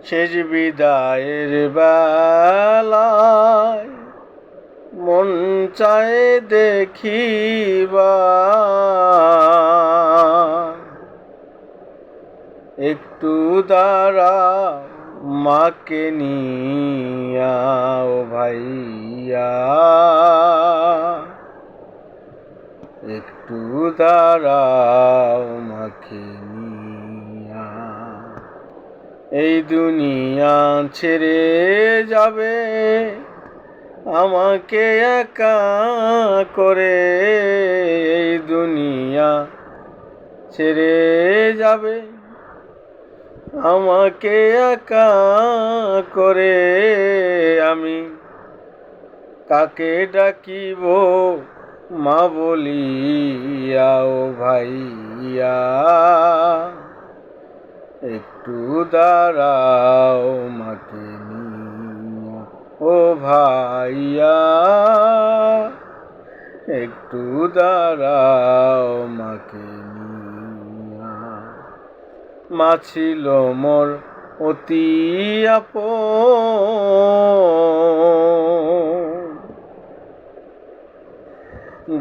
শেষ বিদায়ের বেলায় মন চায় দেখিবার, একটু দাঁড়াও মাকে নিয়া ও ভাইয়া, একটু দাঁড়াও মাকে নিয়া। এই দুনিয়া ছেড়ে যাবে আমাকে একা করে, এই দুনিয়া ছেড়ে যাবে আমাকে একা করে। আমি কাকে ডাকিব মা বলিয়া ও ভাইয়া, একটু দাঁড়াও মাকে নিয়া ও ভাইয়া, একটু দাঁড়াও মাকে নিয়া। মা ছিল মোর অতি আপন,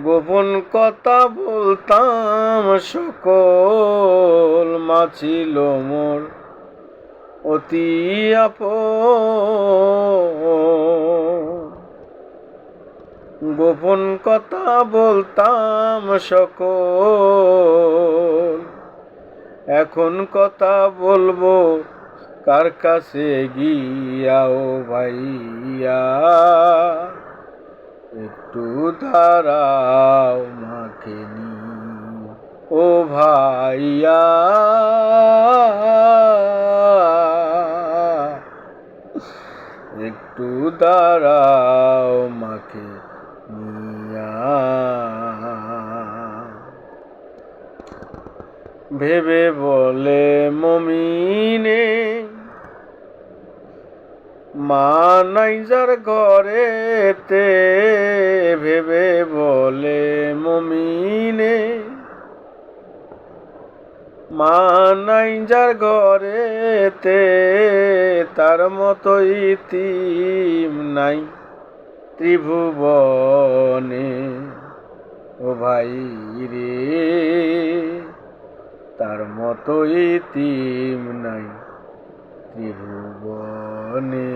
গোপন কথা বলতাম সকল। মা ছিল মোর অতি আপন, গোপন কথা বলতাম সকল। এখন কথা বলবো কার কাছে গিয়া ও ভাইয়া, একটু দাঁড়াও মাকে নিয়া ও ভাইয়া, একটু দাঁড়াও মাকে নিয়া। ভেবে বলে মমিনে মা নাই যার ঘরেতে, ভেবে বলে মমিনে মা নাই যার ঘরেতে, তার মতো ইতিম নাই ত্রিভুবনে ও ভাই রে, তার মতো ইতিম নাই ত্রিভুবনে।